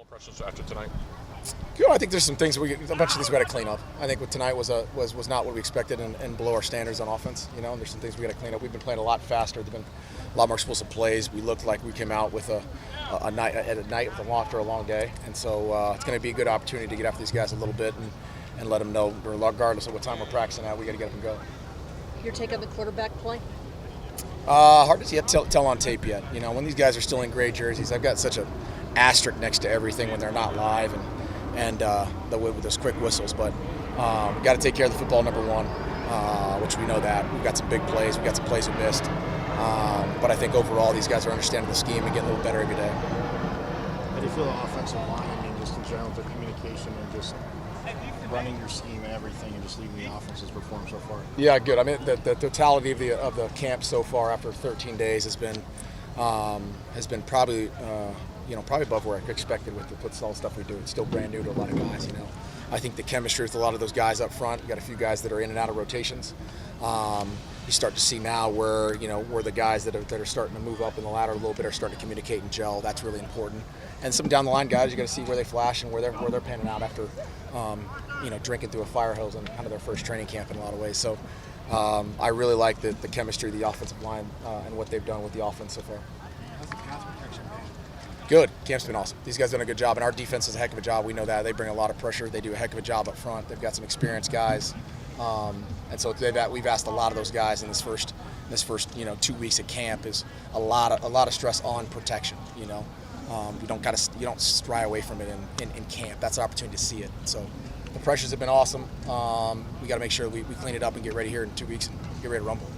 Overall impressions after tonight? Good. I think there's some things a bunch of things we got to clean up. I think what tonight was not what we expected and below our standards on offense. And there's some things we got to clean up. We've been playing a lot faster. There've been a lot more explosive plays. We looked like we came out with a night after a long day, and so it's going to be a good opportunity to get after these guys a little bit and let them know, regardless of what time we're practicing at, we got to get up and go. Your take on the quarterback play? Hard to tell on tape yet. When these guys are still in gray jerseys, I've got such a asterisk next to everything when they're not live and with those quick whistles. But we got to take care of the football, number one, which we know that. We've got some big plays. We've got some plays we missed. But I think overall these guys are understanding the scheme and getting a little better every day. How do you feel the offensive line, just in general, the communication and just running your scheme and everything and just leaving the offenses perform so far? Yeah, good. I mean, the totality of the camp so far after 13 days has been probably probably above where I expected with all the stuff we do. It's still brand new to a lot of guys. I think the chemistry with a lot of those guys up front. You got a few guys that are in and out of rotations. You start to see now where the guys that are starting to move up in the ladder a little bit are starting to communicate and gel. That's really important. And some down the line guys, you got to see where they flash and where they're panning out after drinking through a fire hose on kind of their first training camp in a lot of ways. So I really like the chemistry of the offensive line and what they've done with the offense so far. How's the pass protection been? Good. Camp's been awesome. These guys done a good job, and our defense does a heck of a job. We know that. They bring a lot of pressure. They do a heck of a job up front. They've got some experienced guys, and so we've asked a lot of those guys in this first 2 weeks at camp is a lot of stress on protection. You don't stray away from it in camp. That's an opportunity to see it. So the pressures have been awesome. We got to make sure we clean it up and get ready here in 2 weeks and get ready to rumble.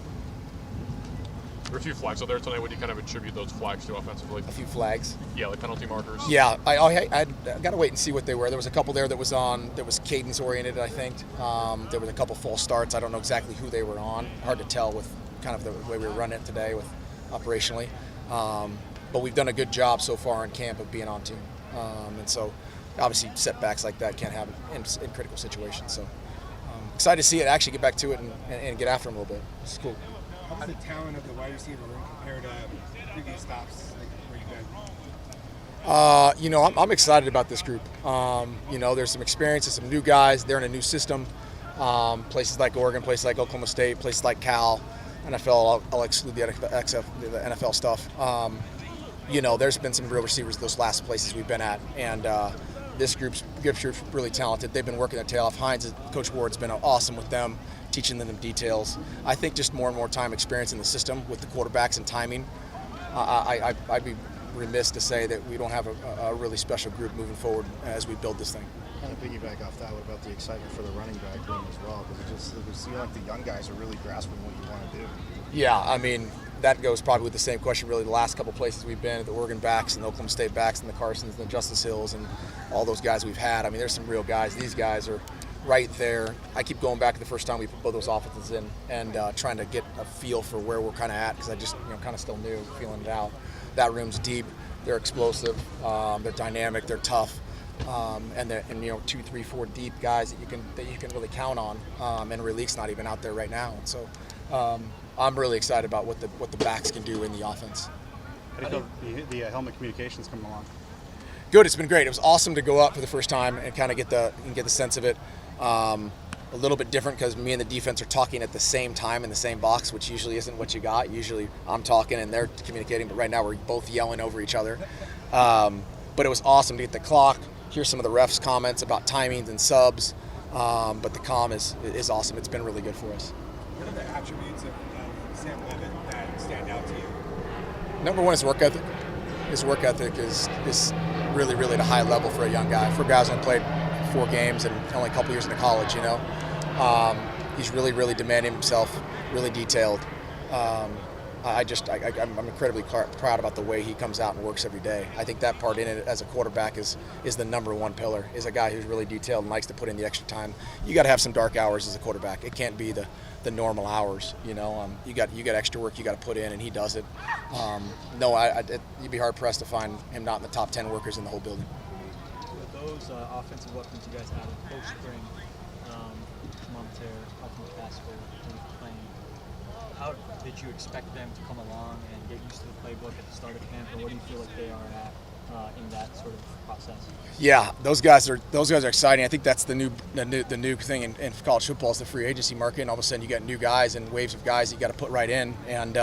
There were a few flags out there tonight. What do you kind of attribute those flags to offensively? A few flags. Yeah, like penalty markers. Yeah, I got to wait and see what they were. There was a couple there that was cadence oriented, I think. There was a couple false starts. I don't know exactly who they were on. Hard to tell with kind of the way we were running it today with operationally. But we've done a good job so far in camp of being on team. And so obviously setbacks like that can't happen in critical situations. So excited to see it, actually get back to it and get after them a little bit. It's cool. How does the talent of the wide receiver room compare to previous stops where you guys? I'm excited about this group. There's some experience, there's some new guys. They're in a new system. Places like Oregon, places like Oklahoma State, places like Cal, NFL. I'll exclude the NFL stuff. There's been some real receivers those last places we've been at, and this group's really talented. They've been working their tail off. Coach Ward's been awesome with them, teaching them the details. I think just more and more time experience in the system with the quarterbacks and timing. I'd be remiss to say that we don't have a really special group moving forward as we build this thing. Kind of piggyback off that, what about the excitement for the running back room as well? Because it would seem like the young guys are really grasping what you want to do. Yeah, I mean, that goes probably with the same question really the last couple places we've been, the Oregon backs and the Oklahoma State backs and the Carsons and the Justice Hills and all those guys we've had. I mean, there's some real guys. These guys are right there. I keep going back to the first time we put both those offenses in and trying to get a feel for where we're kind of at because I just kind of still new, feeling it out. That room's deep. They're explosive. They're dynamic. They're tough. And 2, 3, 4 deep guys that you can really count on. And Relik's not even out there right now. And so I'm really excited about what the backs can do in the offense. How do you feel the helmet communications coming along? Good. It's been great. It was awesome to go up for the first time and kind of get the sense of it. A little bit different because me and the defense are talking at the same time in the same box, which usually isn't what you got. Usually I'm talking and they're communicating, but right now we're both yelling over each other. But it was awesome to get the clock, hear some of the refs' comments about timings and subs. But the comm is awesome. It's been really good for us. What are the attributes of Sam Levitt that stand out to you? Number one is work ethic. His work ethic is really, really at a high level for a young guy. For guys who played 4 games and only a couple years into college, he's really, really demanding himself, really detailed. I'm incredibly proud about the way he comes out and works every day. I think that part in it as a quarterback is the number one pillar, is a guy who's really detailed and likes to put in the extra time. You got to have some dark hours as a quarterback. It can't be the normal hours, You got extra work you got to put in, and he does it. You'd be hard pressed to find him not in the top 10 workers in the whole building. With those offensive weapons you guys had in post-spring, Monteer, Ultimate Pascal, playing, how did you expect them to come along and get used to the playbook at the start of camp, or what do you feel like they are at in that sort of process? Yeah, those guys are exciting. I think that's the new thing in college football is the free agency market, and all of a sudden you got new guys and waves of guys you got to put right in. And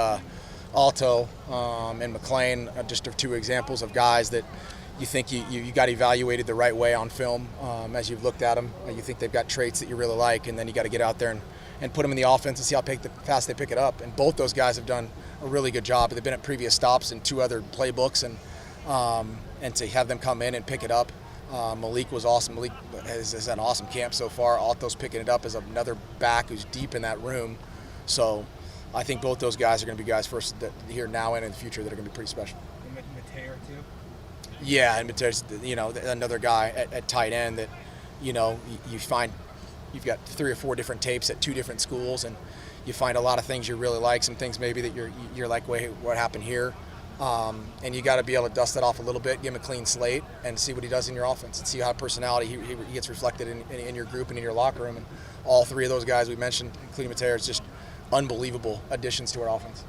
Alto and McLean are just two examples of guys that you think you got evaluated the right way on film as you've looked at them. You think they've got traits that you really like, and then you got to get out there and put them in the offense and see how fast they pick it up. And both those guys have done a really good job. They've been at previous stops in 2 other playbooks, and to have them come in and pick it up. Malik was awesome. Malik has had an awesome camp so far. Alto's picking it up as another back who's deep in that room. So I think both those guys are going to be guys for us here now and in the future that are going to be pretty special. And Mateo too. Yeah, and there's another guy at tight end that you find you've got 3 or 4 different tapes at 2 different schools, and you find a lot of things you really like, some things maybe that you're like, wait, what happened here? And you got to be able to dust it off a little bit, give him a clean slate, and see what he does in your offense, and see how personality he gets reflected in your group and in your locker room. And all 3 of those guys we mentioned, including Mateo, is just unbelievable additions to our offense.